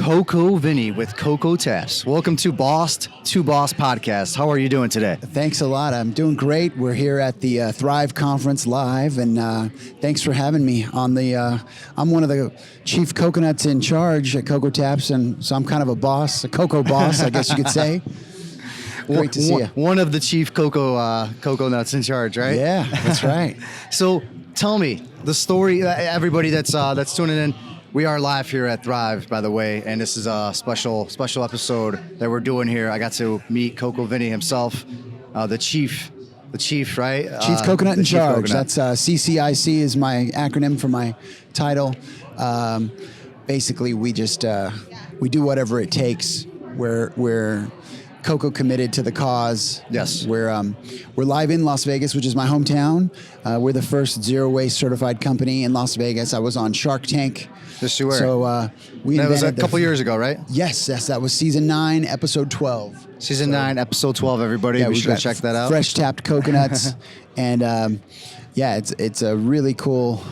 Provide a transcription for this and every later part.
Coco Vinny with Cocotaps. Welcome to Boss to Boss podcast. How are you doing today? Thanks a lot. I'm doing great. We're here at the Thrive Conference live, and thanks for having me on the. I'm one of the chief coconuts in charge at Cocotaps, and so I'm kind of a boss, a cocoa boss, I guess you could say. Great to see you. One of the chief cocoa nuts in charge, right? Yeah, that's right. So tell me the story. Everybody that's tuning in. We are live here at Thrive, by the way, and this is a special episode that we're doing here. I got to meet Coco Vinny himself, the chief, right? Chief Coconut in charge. Coconut. That's CCIC is my acronym for my title. Basically, we just we do whatever it takes. We're Coco committed to the cause. Yes. We're live in Las Vegas, which is my hometown. We're the first zero waste certified company in Las Vegas. I was on Shark Tank. Yes, you were. So that was a couple years ago, right? Yes, that was season 9, episode 12. Season 9, episode 12. Everybody, yeah, be sure to check that out. Fresh tapped coconuts, and it's a really cool.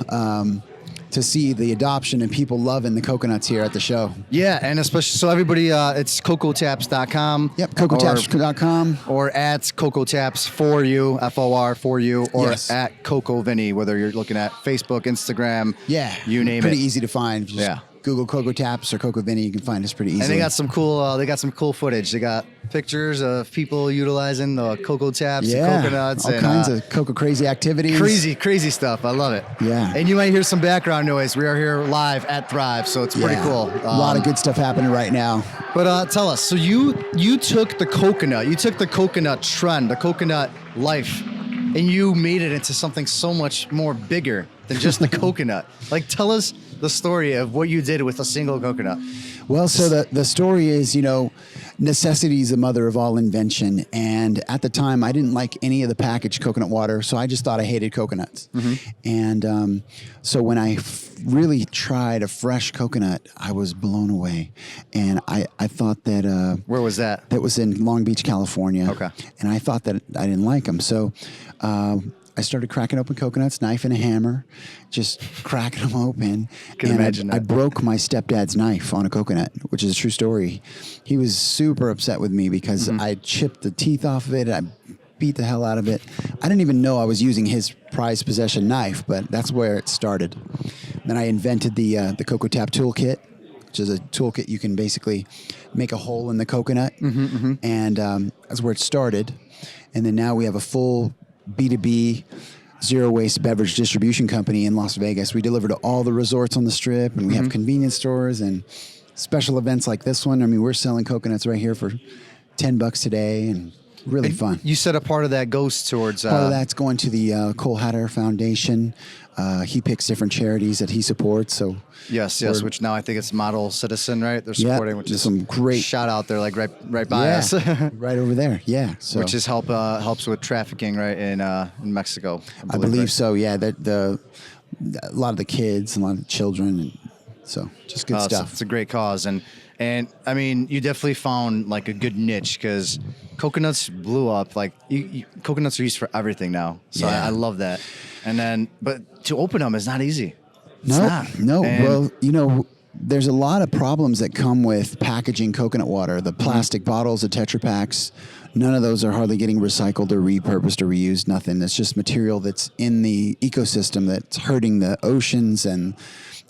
To see the adoption and people loving the coconuts here at the show. Yeah, and especially, so everybody, it's cocotaps.com. Yep, cocotaps.com. Or at Cocotaps for you, FOR for you, or yes. at Coco Vinny, whether you're looking at Facebook, Instagram, you name pretty it. easy to find. Just Google Cocotaps or Coco Vinny, you can find us pretty easily. And they got some cool footage. They got pictures of people utilizing the Cocotaps, and coconuts, all kinds of cocoa crazy activities. Crazy stuff. I love it. Yeah. And you might hear some background noise. We are here live at Thrive, so it's pretty cool. A lot of good stuff happening right now. But tell us, so you took the coconut trend, the coconut life, and you made it into something so much more bigger than just the coconut. Like, tell us the story of what you did with a single coconut. Well, so the story is, necessity is the mother of all invention. And at the time, I didn't like any of the packaged coconut water, so I just thought I hated coconuts. Mm-hmm. And so when I really tried a fresh coconut, I was blown away. And I thought that... where was that? That was in Long Beach, California. Okay. And I thought that I didn't like them. So... I started cracking open coconuts, knife and a hammer, just cracking them open. Can imagine that. I broke my stepdad's knife on a coconut, which is a true story. He was super upset with me because I chipped the teeth off of it. I beat the hell out of it. I didn't even know I was using his prized possession knife, but that's where it started. Then I invented the Cocotap toolkit, which is a toolkit you can basically make a hole in the coconut, and that's where it started. And then now we have a full B2B zero waste beverage distribution company in Las Vegas. We deliver to all the resorts on the Strip, and we have convenience stores and special events like this one. I mean, we're selling coconuts right here for $10 today, and really fun. You said a part of that goes towards... part of that's going to the Cole Hatter Foundation. He picks different charities that he supports. So yes, which now I think it's Model Citizen, right? They're supporting, which is some great shout out there, like right by us, right over there. Yeah, so which is helps with trafficking, right, in Mexico. I believe so. Yeah, a lot of the kids and a lot of the children, and so just good stuff. It's a great cause, and I mean, you definitely found like a good niche because coconuts blew up. Like coconuts are used for everything now, so I love that. And then, but to open them is not easy. No. Well, there's a lot of problems that come with packaging coconut water. The plastic bottles, the Tetra Paks, none of those are hardly getting recycled or repurposed or reused. Nothing. It's just material that's in the ecosystem that's hurting the oceans, and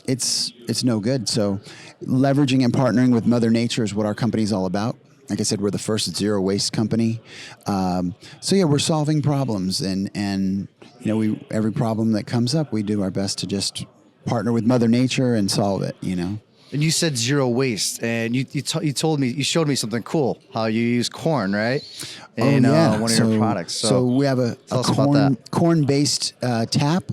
it's no good. So, leveraging and partnering with Mother Nature is what our company is all about. Like I said, we're the first zero waste company. We're solving problems, and every problem that comes up, we do our best to just partner with Mother Nature and solve it. And you said zero waste, and you showed me something cool. How you use corn, right? In one of your products. So we have a corn-based tap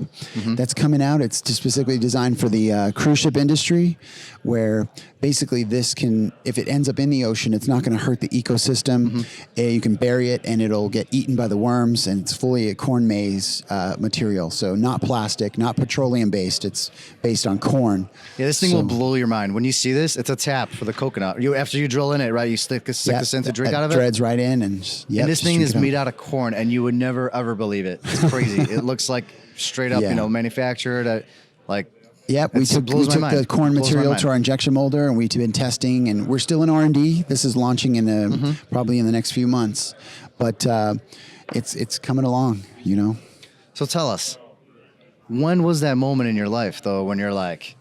that's coming out. It's specifically designed for the cruise ship industry, where basically this can, if it ends up in the ocean, it's not going to hurt the ecosystem. You can bury it, and it'll get eaten by the worms, and it's fully a corn maize material. So not plastic, not petroleum-based. It's based on corn. Yeah, this thing will blow your mind. When you see this, it's a tap for the coconut. After you drill in it, right, you stick this in to drink out of it? Threads right in, and this thing is made out of corn, and you would never, ever believe it. It's crazy. It looks like straight up, manufactured. Yep, we took the corn material to our injection molder, and we've been testing, and we're still in R&D. This is launching in probably in the next few months, but it's coming along, you know. So tell us, when was that moment in your life, though, when you're like,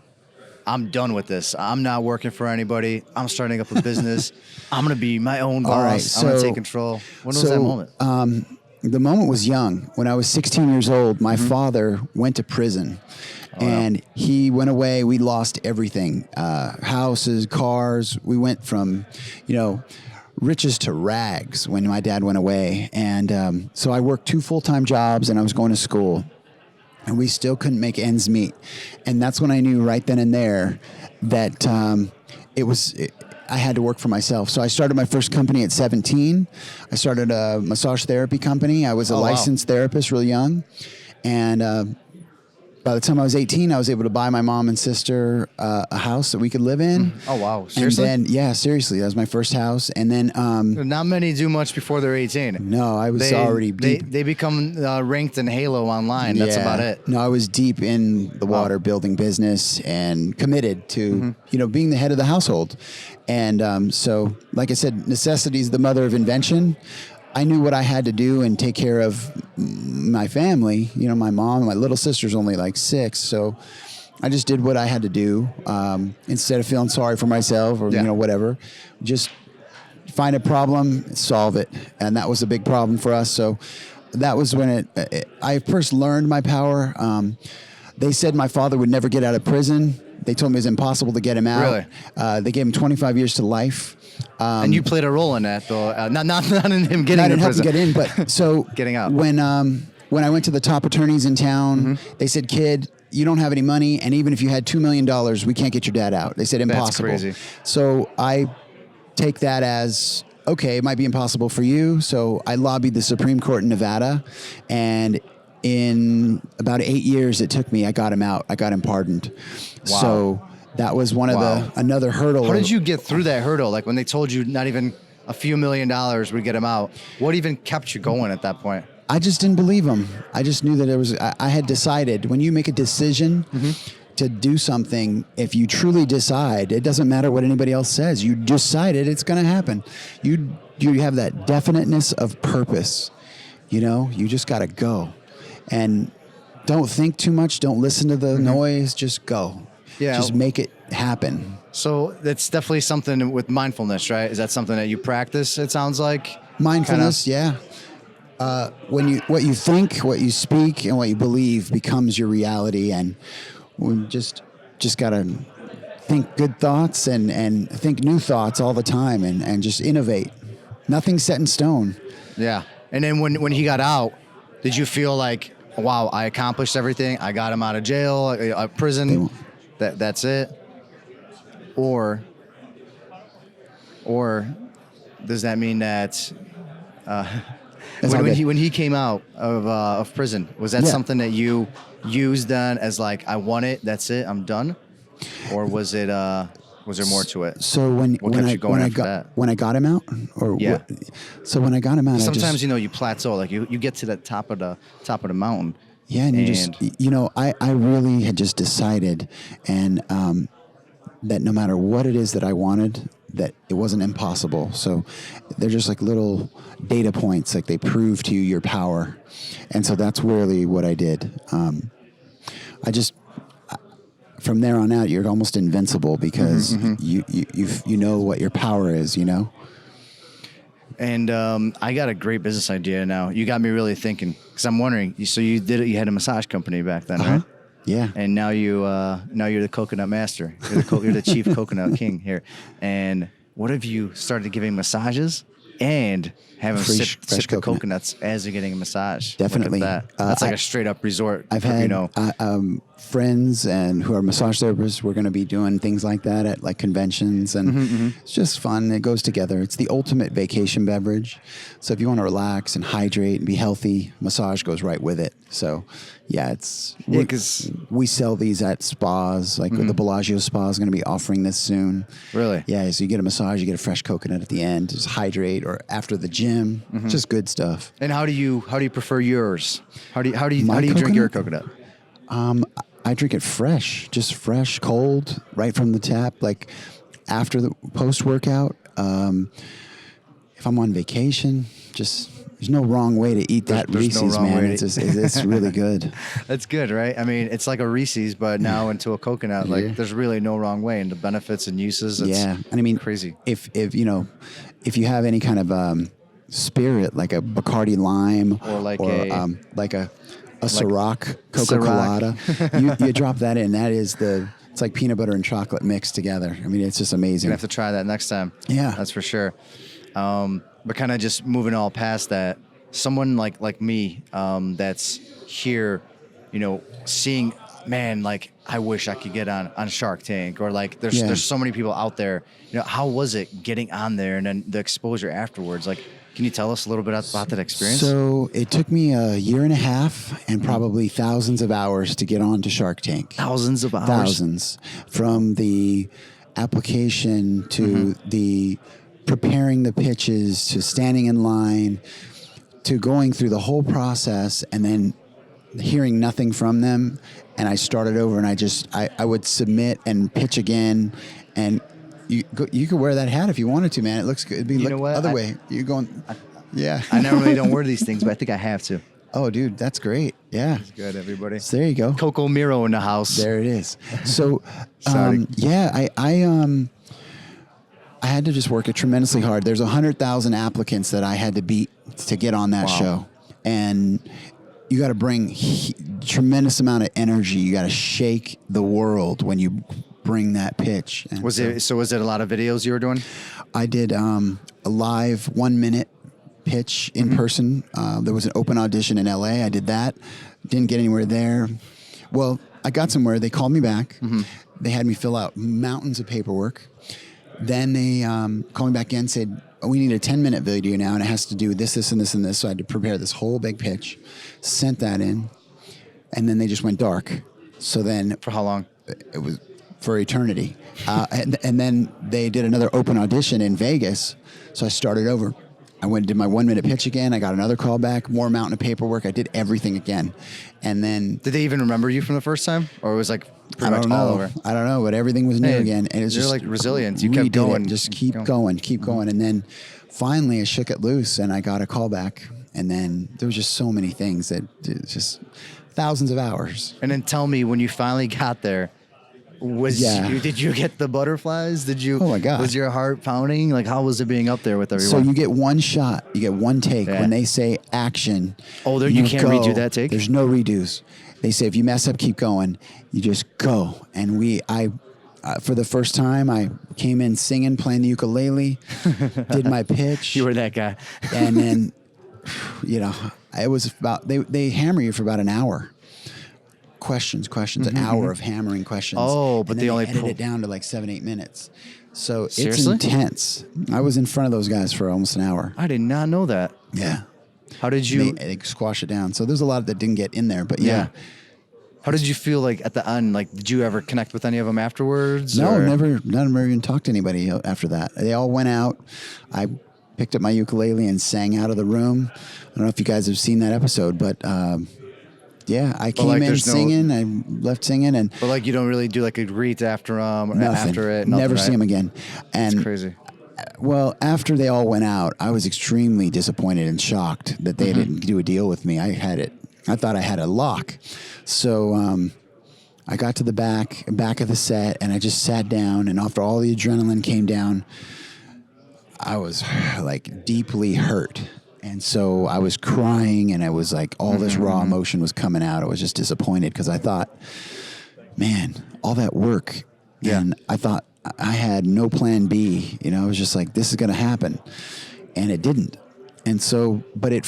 I'm done with this. I'm not working for anybody. I'm starting up a business. I'm going to be my own boss. All right, I'm going to take control. When was that moment? The moment was young. When I was 16 years old, my father went to prison. And he went away. We lost everything, houses, cars. We went from, riches to rags when my dad went away. And so I worked 2 full-time jobs, and I was going to school. And we still couldn't make ends meet. And that's when I knew right then and there that I had to work for myself. So I started my first company at 17. I started a massage therapy company. I was a licensed therapist real young. And by the time I was 18, I was able to buy my mom and sister a house that we could live in. Oh, wow. Seriously? And then, seriously. That was my first house. And then... not many do much before they're 18. No, I was already deep. They become ranked in Halo online. That's about it. No, I was deep in the water building business and committed to, being the head of the household. And so, like I said, necessity is the mother of invention. I knew what I had to do and take care of my family. My mom, my little sister's only like 6, so I just did what I had to do instead of feeling sorry for myself or whatever. Just find a problem, solve it, and that was a big problem for us. So that was when I first learned my power. They said my father would never get out of prison. They told me it was impossible to get him out. Really? They gave him 25 years to life. And you played a role in that, though. Not in him getting out in of prison. Not in helping get in, but so getting out. When I went to the top attorneys in town, they said, "Kid, you don't have any money, and even if you had $2 million, we can't get your dad out." They said impossible. That's crazy. So I take that as, okay, it might be impossible for you. So I lobbied the Supreme Court in Nevada, and in about 8 years it took me, I got him out. I got him pardoned. Wow. So that was one of another hurdle. How did you get through that hurdle? Like when they told you not even a few $1 million would get him out, what even kept you going at that point? I just didn't believe him. I just knew that I had decided, when you make a decision to do something, if you truly decide, it doesn't matter what anybody else says. You decided it's going to happen. You have that definiteness of purpose. You just got to go. And don't think too much. Don't listen to the noise. Just go. Yeah. Just make it happen. So that's definitely something with mindfulness, right? Is that something that you practice, it sounds like? Mindfulness, yeah. What you think, what you speak, and what you believe becomes your reality. And we just got to think good thoughts and think new thoughts all the time and just innovate. Nothing's set in stone. Yeah. And then when he got out, did you feel like, wow, I accomplished everything. I got him out of jail, prison. That's it. Or does that mean that when he came out of prison, was that something that you used then as like, I want it, that's it, I'm done? Or was it was there more to it? So when I got him out, so when I got him out, sometimes you plateau, like you get to the top of the mountain. Yeah, and I really had just decided, and that no matter what it is that I wanted, that it wasn't impossible. So they're just like little data points, like they prove to you your power, and so that's really what I did. From there on out, you're almost invincible because you know what your power is, And I got a great business idea now. You got me really thinking, because I'm wondering. So you had a massage company back then, right? Yeah. And now you're the coconut master. You're the chief coconut king here. And what if you started giving massages and having them sip the coconuts as you're getting a massage? Definitely. Look at that. That's like a straight up resort. I've had friends and who are massage therapists. We're going to be doing things like that at like conventions, and it's just fun. It goes together. It's the ultimate vacation beverage. So if you want to relax and hydrate and be healthy, massage goes right with it. So because we sell these at spas, like the Bellagio Spa is going to be offering this soon. Really? Yeah. So you get a massage, you get a fresh coconut at the end, just hydrate, or after the gym, just good stuff. And how do you prefer yours? How do you drink your coconut? I drink it fresh, just fresh, cold, right from the tap, like after the post-workout. If I'm on vacation, just there's no wrong way to eat that There's no Reese's, wrong man. way to It's really good. That's good, right? I mean, it's like a Reese's, but now into a coconut. Like, Yeah. there's really no wrong way, and the benefits and uses. It's Yeah, and I mean, crazy. If you know, if you have any kind of spirit, like a Bacardi lime, Or like a Ciroc Coca Colada, you drop that in. That is it's like peanut butter and chocolate mixed together. I mean, it's just amazing. Gonna have to try that next time. Yeah. That's for sure. But kind of just moving all past that, someone like me, that's here, seeing, man, like I wish I could get on Shark Tank, or like there's so many people out there. How was it getting on there, and then the exposure afterwards? Like, can you tell us a little bit about that experience? So it took me a year and a half and probably thousands of hours to get on to Shark Tank. Thousands of hours. Thousands. From the application to the preparing the pitches to standing in line to going through the whole process and then hearing nothing from them. And I started over, and I would submit and pitch again. And you could wear that hat if you wanted to, man. It looks good. It'd be other way. You're going, yeah. I normally don't wear these things, but I think I have to. Oh, dude, that's great. Yeah. That's good, everybody. So there you go. Coco Miro in the house. There it is. So, Sorry. I had to just work it tremendously hard. There's 100,000 applicants that I had to beat to get on that show. And you got to bring tremendous amount of energy. You got to shake the world when you bring that pitch. And was it a lot of videos you were doing? I did a live 1 minute pitch in person. There was an open audition in LA. I did that. Didn't get anywhere there. Well, I got somewhere. They called me back. They had me fill out mountains of paperwork. Then they called me back in and said, we need a 10-minute video now, and it has to do this, this, and this, and this. So I had to prepare this whole big pitch, sent that in, and then they just went dark. So then... For how long? It was for eternity. And then they did another open audition in Vegas, so I started over. I went and did my 1 minute pitch again. I got another call back, more mountain of paperwork. I did everything again. And then... Did they even remember you from the first time? Or it was like pretty much all over? I don't know, but everything was new again. And it was you're just like resilient. You kept going. Just keep going. And then finally I shook it loose and I got a call back. And then there was just so many things that just thousands of hours. And then tell me, when you finally got there, did you get the butterflies? Oh my God. Was your heart pounding? Like, how was it being up there with everyone? So you get one shot, you get one take. When they say action, you can't redo that take? There's no redos. They say if you mess up, keep going. You just go. And for the first time, I came in singing, playing the ukulele, did my pitch. You were that guy. And then, it was about, they hammer you for about an hour. Questions, an hour of hammering questions. Oh, but and they then only edit it down to like 7-8 minutes. So Seriously? It's intense. I was in front of those guys for almost an hour. I did not know that. Yeah. How did you... They squash it down. So there's a lot that didn't get in there, but yeah. How did you feel like at the end? Like, did you ever connect with any of them afterwards? No, or? never. None of them even talked to anybody after that. They all went out. I picked up my ukulele and sang out of the room. I don't know if you guys have seen that episode, but... I came in singing. I left singing, but like you don't really do like a greet after nothing. After it. Nothing, Never right? see them again. And it's crazy. Well, after they all went out, I was extremely disappointed and shocked that they didn't do a deal with me. I thought I had a lock. So I got to the back of the set, and I just sat down. And after all the adrenaline came down, I was like deeply hurt. And so I was crying, and I was like, all this raw emotion was coming out. I was just disappointed because I thought, man, all that work. Yeah. And I thought I had no plan B. I was just like, this is going to happen. And it didn't. And so, but it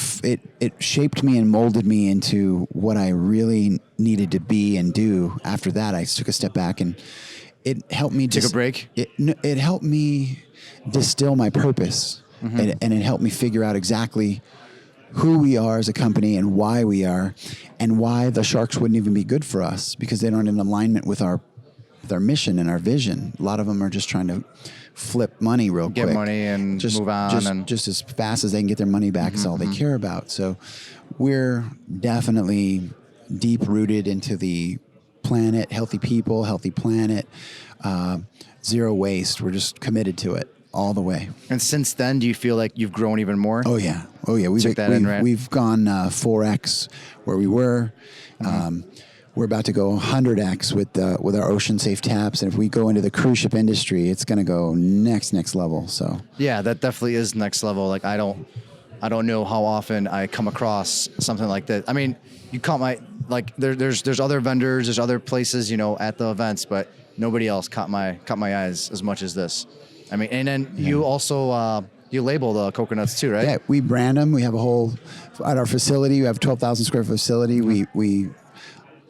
shaped me and molded me into what I really needed to be and do. After that, I took a step back, and it helped me. Take a break? It helped me distill my purpose. And it helped me figure out exactly who we are as a company and why we are, and why the sharks wouldn't even be good for us, because they aren't in alignment with our mission and our vision. A lot of them are just trying to flip money real quick. Get money and move on. Just as fast as they can get their money back is all they care about. So we're definitely deep rooted into the planet, healthy people, healthy planet, zero waste. We're just committed to it all the way. And since then, do you feel like you've grown even more? Oh yeah. We've gone 4x where we were. We're about to go 100x with our ocean safe taps, and if we go into the cruise ship industry, it's going to go next level. So yeah, that definitely is next level. Like I don't know how often I come across something like that. I mean, you caught my there's other vendors, there's other places at the events, but nobody else caught my eyes as much as this. I mean, and then you also you label the coconuts too, right? Yeah, we brand them. We have at our facility. We have a 12,000 square foot facility. We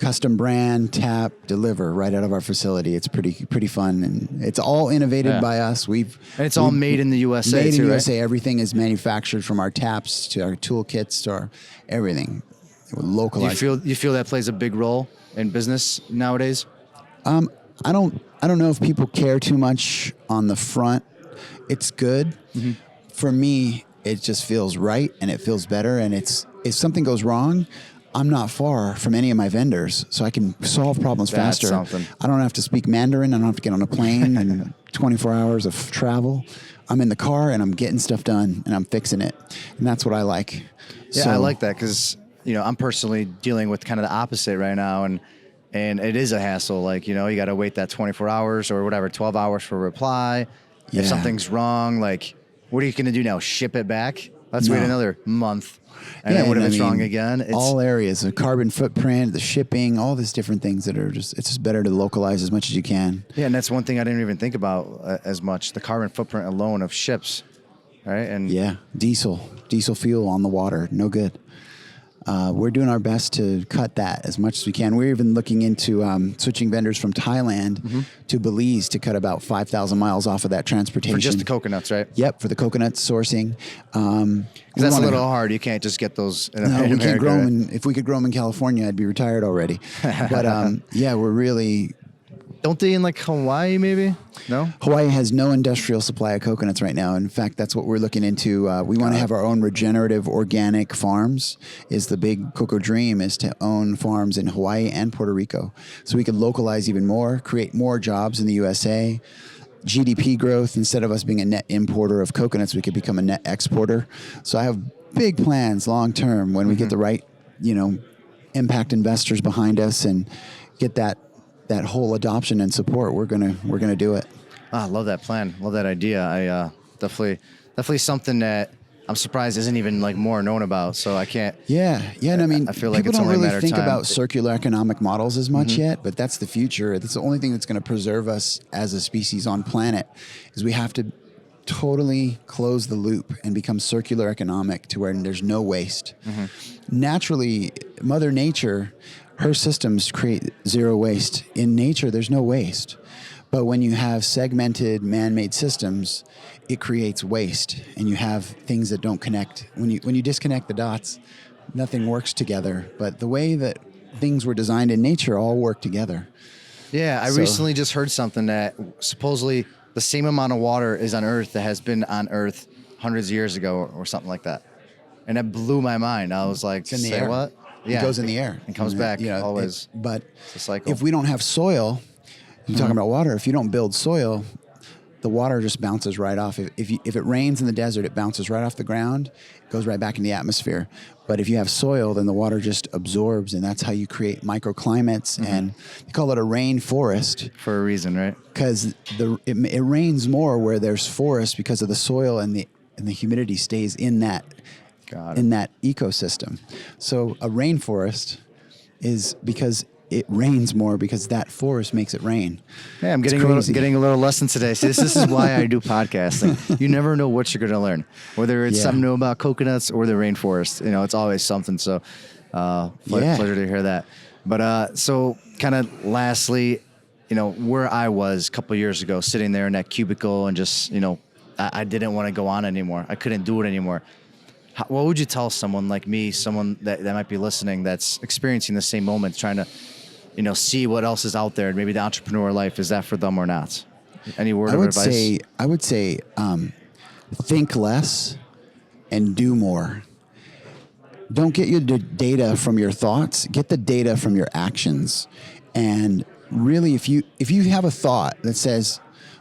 custom brand, tap, deliver right out of our facility. It's pretty fun, and it's all innovated by us. And it's all made in the USA. Made in the right? USA. Everything is manufactured, from our taps to our toolkits to our everything. Localized. You feel that plays a big role in business nowadays? I don't know if people care too much on the front. It's good. For me, it just feels right, and it feels better. And if something goes wrong, I'm not far from any of my vendors, so I can solve problems faster. Something. I don't have to speak Mandarin. I don't have to get on a plane and 24 hours of travel. I'm in the car and I'm getting stuff done and I'm fixing it. And that's what I like. Yeah, I like that because, I'm personally dealing with kind of the opposite right now. And it is a hassle. Like, you got to wait that 24 hours or whatever, 12 hours for a reply. Yeah. If something's wrong, like, what are you going to do now? Ship it back? Let's wait another month. And then what if it's wrong again? It's all areas, the carbon footprint, the shipping, all these different things that it's just better to localize as much as you can. Yeah, and that's one thing I didn't even think about as much, the carbon footprint alone of ships, right? And yeah, diesel fuel on the water, no good. We're doing our best to cut that as much as we can. We're even looking into switching vendors from Thailand to Belize to cut about 5,000 miles off of that transportation. For just the coconuts, right? Yep, for the coconut sourcing. That's a little hard. You can't just get those in America. We can't grow them. If we could grow them in California, I'd be retired already. But we're really... Don't they in like Hawaii maybe? No? Hawaii has no industrial supply of coconuts right now. In fact, that's what we're looking into. We want to have our own regenerative organic farms. Is the big cocoa dream, is to own farms in Hawaii and Puerto Rico. So we could localize even more, create more jobs in the USA. GDP growth, instead of us being a net importer of coconuts, we could become a net exporter. So I have big plans long term when we get the right, impact investors behind us and get that whole adoption and support. We're gonna do it. I love that plan. Love that idea. I definitely something that I'm surprised isn't even like more known about. So I can't. Yeah. And I mean, I feel like people it's don't only a really matter of think time. about circular economic models as much yet, but that's the future. That's the only thing that's going to preserve us as a species on planet. Is we have to totally close the loop and become circular economic to where there's no waste. Naturally, Mother Nature, her systems create zero waste. In nature, there's no waste. But when you have segmented man-made systems, it creates waste, and you have things that don't connect. When you disconnect the dots, nothing works together. But the way that things were designed in nature all work together. Yeah, I recently just heard something that supposedly the same amount of water is on Earth that has been on Earth hundreds of years ago or something like that. And that blew my mind. I was like, It's in the say air. what? It goes in the air. And comes back always. But It's a cycle. if we don't have soil, you're talking about water, if you don't build soil, the water just bounces right off. If it rains in the desert, it bounces right off the ground, goes right back in the atmosphere. But if you have soil, then the water just absorbs, and that's how you create microclimates. And they call it a rainforest. For a reason, right? Because it rains more where there's forest, because of the soil and the humidity stays in that ecosystem. So a rainforest is because it rains more, because that forest makes it rain. Yeah, I'm getting a little lesson today. See, this is why I do podcasting. You never know what you're going to learn, whether it's something new about coconuts or the rainforest. It's always something. So, pleasure to hear that. But so, kind of lastly, where I was a couple of years ago, sitting there in that cubicle and just, I didn't want to go on anymore. I couldn't do it anymore. What would you tell someone like me, someone that might be listening, that's experiencing the same moment, trying to, see what else is out there, and maybe the entrepreneur life, is that for them or not? Any word of advice? I would say, think less and do more. Don't get your data from your thoughts. Get the data from your actions. And really, if you have a thought that says,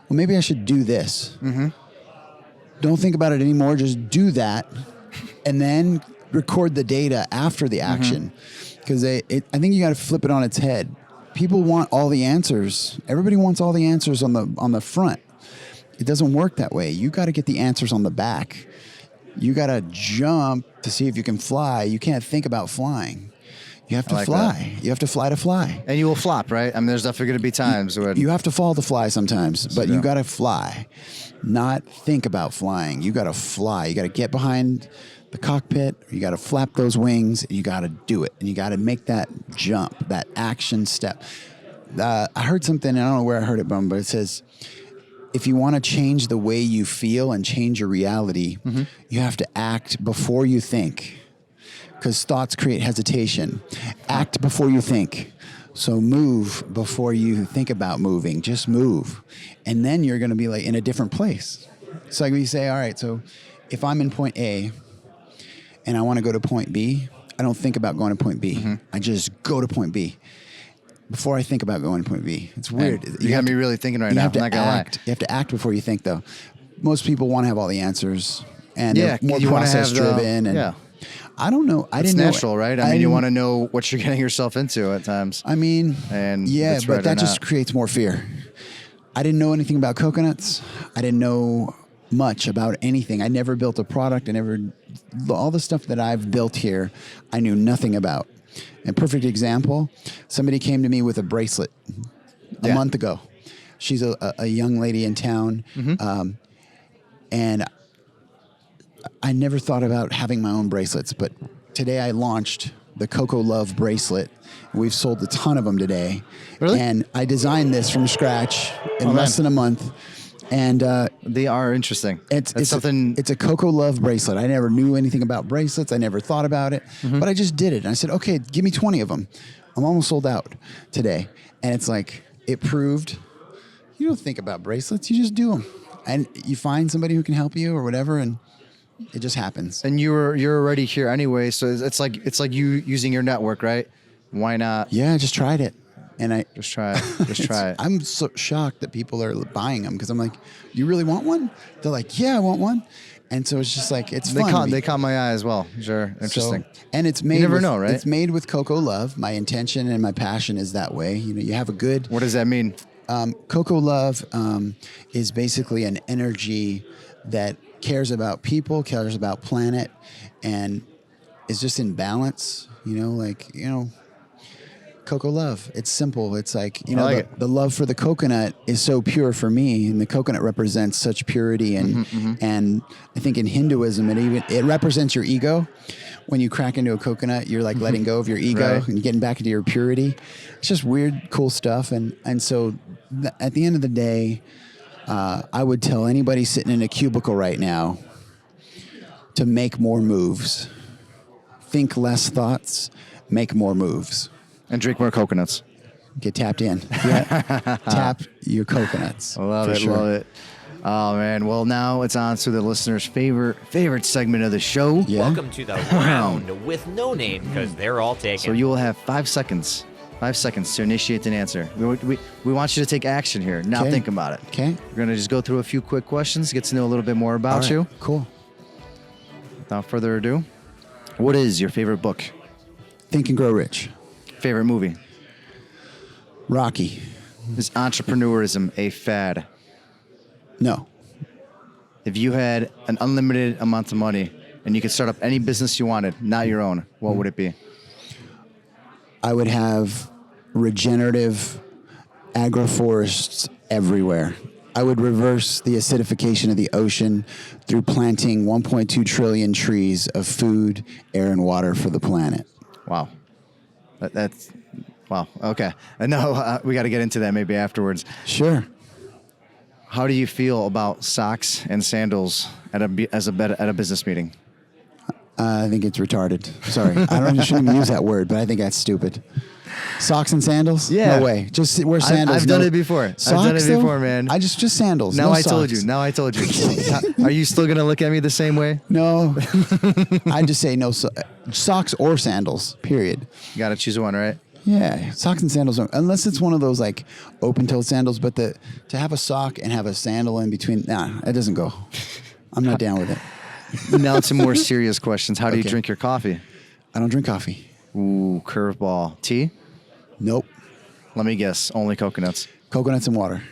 well, maybe I should do this, don't think about it anymore. Just do that, and then record the data after the action. Because I think you got to flip it on its head. People want all the answers. Everybody wants all the answers on the front. It doesn't work that way. You got to get the answers on the back. You got to jump to see if you can fly. You can't think about flying. You have to fly. You have to fly to fly. And you will flop, right? I mean, there's definitely going to be times when you have to fall to fly sometimes, but you got to fly, not think about flying. You got to fly. You got to get behind the cockpit. You got to flap those wings. And you got to do it, and you got to make that jump, that action step. I heard something. I don't know where I heard it from, but it says, if you want to change the way you feel and change your reality, you have to act before you think, because thoughts create hesitation. Act before you think. So move before you think about moving. Just move. And then you're going to be like in a different place. It's like we say, all right, so if I'm in point A and I want to go to point B, I don't think about going to point B. I just go to point B before I think about going to point B. It's weird. You got me really thinking right now. I'm not gonna lie. You have to act before you think, though. Most people want to have all the answers, and Yeah, they're more you wanna have process-driven. And yeah. I don't know. I It's didn't know. natural, right? I mean, you want to know what you're getting yourself into at times. I mean, And yeah, it's but right that or just not. creates more fear. I didn't know anything about coconuts. I didn't know much about anything. I never built a product. All the stuff that I've built here, I knew nothing about. A perfect example, somebody came to me with a bracelet a month ago. She's a young lady in town, and I never thought about having my own bracelets, but today I launched the Coco Love bracelet. We've sold a ton of them today. Really? And I designed this from scratch in less than a month. And They are interesting. it's something. it's a Coco Love bracelet. I never knew anything about bracelets. I never thought about it, but I just did it. And I said, okay, give me 20 of them. I'm almost sold out today. And it's like, it proved you don't think about bracelets. You just do them. And you find somebody who can help you or whatever, and it just happens. and you're already here anyway, so it's like you using your network, right? Why not Yeah, I just tried it. And I just try it? Just try it. I'm so shocked that people are buying them, because I'm like, you really want one? They're like, yeah, I want one. And so it's just like, it's fun. They caught my eye as well. Sure, interesting. So, and it's made. never know, right? It's made with Coco Love. My intention and my passion is that way. You know, you have a good. What does that mean? Coco Love is basically an energy that cares about people, cares about planet, and is just in balance. Coco Love. It's simple. It's like, the love for the coconut is so pure for me, and the coconut represents such purity. And and I think in Hinduism, it represents your ego. When you crack into a coconut, you're like letting go of your ego Right. and you're getting back into your purity. It's just weird, cool stuff. And so at the end of the day, I would tell anybody sitting in a cubicle right now to make more moves. Think less thoughts, make more moves. And drink more coconuts. Get tapped in. Yeah. Tap your coconuts. Love for it, sure. love it. Oh man. Well, now it's on to the listeners' favorite segment of the show. Yeah. Welcome to the round with no name, because they're all taken. So you will have 5 seconds. 5 seconds to initiate an answer. We want you to take action here. Now Okay. think about it. Okay. We're gonna just go through a few quick questions, get to know a little bit more about All right. you. Cool. Without further ado, what is your favorite book? Think and Grow Rich. Favorite movie? Rocky. Is entrepreneurism a fad? No. If you had an unlimited amount of money and you could start up any business you wanted, not your own, what would it be? I would have regenerative agroforests everywhere. I would reverse the acidification of the ocean through planting 1.2 trillion trees of food, air, and water for the planet. Wow. That's wow. Okay. I know we got to get into that maybe afterwards. Sure. How do you feel about socks and sandals at a business meeting? I think it's retarded. Sorry. I shouldn't even use that word, but I think that's stupid. Socks and sandals? Yeah. No way. Just wear sandals. I've done it before. Socks, I've done it though? before, man. I just sandals. Now no I told socks. you. Now I told you. Are you still going to look at me the same way? No. I just say no socks or sandals, period. You got to choose one, right? Yeah, socks and sandals, unless it's one of those like open-toed sandals. But to have a sock and have a sandal in between, nah, it doesn't go. I'm not down with it. Now to more serious questions. How do you Okay. drink your coffee? I don't drink coffee. Ooh, curveball. Tea? Nope. Let me guess. Only coconuts. Coconuts and water.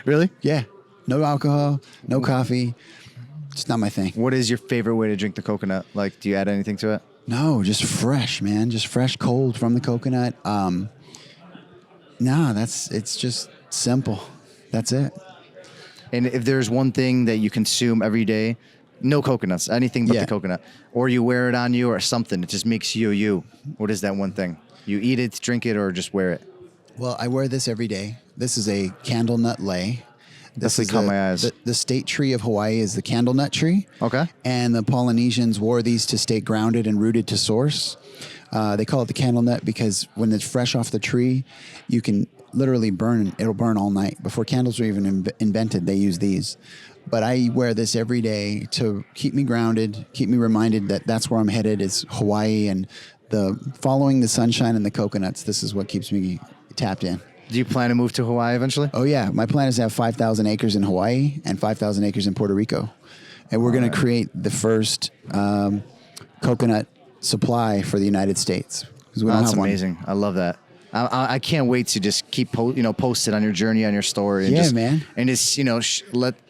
Really? Yeah. No alcohol, no coffee. It's not my thing. What is your favorite way to drink the coconut? Like, do you add anything to it? No, just fresh, man. Just fresh, cold from the coconut. It's just simple. That's it. And if there's one thing that you consume every day, no coconuts, anything but Yeah. the coconut, or you wear it on you or something, it just makes you you. What is that one thing? You eat it, drink it, or just wear it? Well, I wear this every day. This is a candle nut lei. Definitely caught my eyes. The state tree of Hawaii is the candle nut tree. Okay. And the Polynesians wore these to stay grounded and rooted to source. They call it the candle nut because when it's fresh off the tree, you can literally burn. It'll burn all night. Before candles were even invented, they used these. But I wear this every day to keep me grounded, keep me reminded that that's where I'm headed is Hawaii and following the sunshine and the coconuts. This is what keeps me tapped in. Do you plan to move to Hawaii eventually? Oh, yeah. My plan is to have 5,000 acres in Hawaii and 5,000 acres in Puerto Rico. And we're going to create the first coconut supply for the United States. 'Cause we don't That's have one. amazing. I love that. I can't wait to just keep post it on your journey, on your story. And Yeah, just, man. And just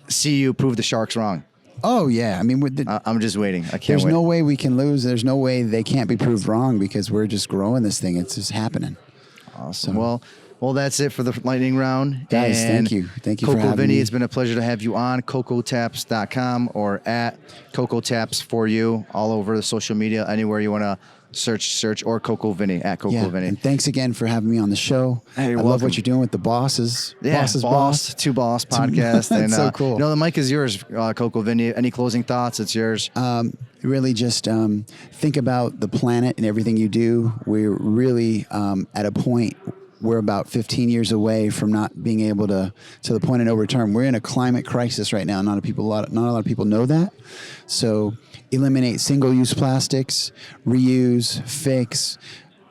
see you prove the sharks wrong. Oh, yeah. I mean, I'm just waiting. I can't there's wait. no way we can lose. There's no way they can't be proved wrong because we're just growing this thing. It's just happening. Awesome. Well, that's it for the lightning round. Guys, And thank you. Thank you for Coco having Vinny, me. it's been a pleasure to have you on Cocotaps.com or at Cocotaps for you all over the social media, anywhere you want to search or Coco Vinny at Coco Yeah, Vinny. and thanks again for having me on the show. Hey, you're I love welcome. what you're doing with the bosses. Yeah, Boss's boss. Two Boss podcast. And, so cool. The mic is yours, Coco Vinny. Any closing thoughts? It's yours. Really just think about the planet and everything you do. We're really at a point, we're about 15 years away from not being able to the point of no return. We're in a climate crisis right now. Not a lot of people know that. So eliminate single-use plastics, reuse, fix,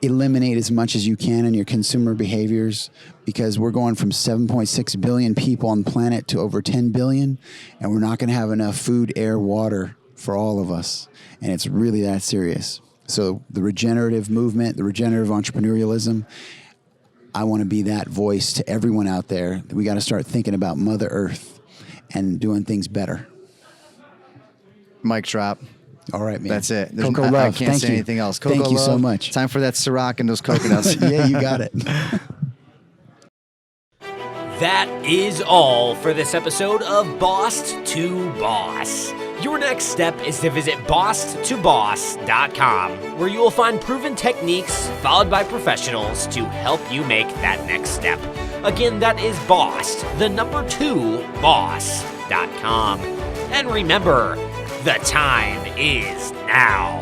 eliminate as much as you can in your consumer behaviors because we're going from 7.6 billion people on the planet to over 10 billion, and we're not going to have enough food, air, water for all of us. And it's really that serious. So the regenerative movement, the regenerative entrepreneurialism, I want to be that voice to everyone out there. We got to start thinking about Mother Earth and doing things better. Mic drop. All right, man. That's it. Coco I love. can't Thank say you. anything else. Coco Thank you so love. much. Time for that Ciroc and those coconuts. Yeah, you got it. That is all for this episode of Boss to Boss. Your next step is to visit bosstoboss.com, where you will find proven techniques followed by professionals to help you make that next step. Again, that is boss2boss.com. And remember, the time is now.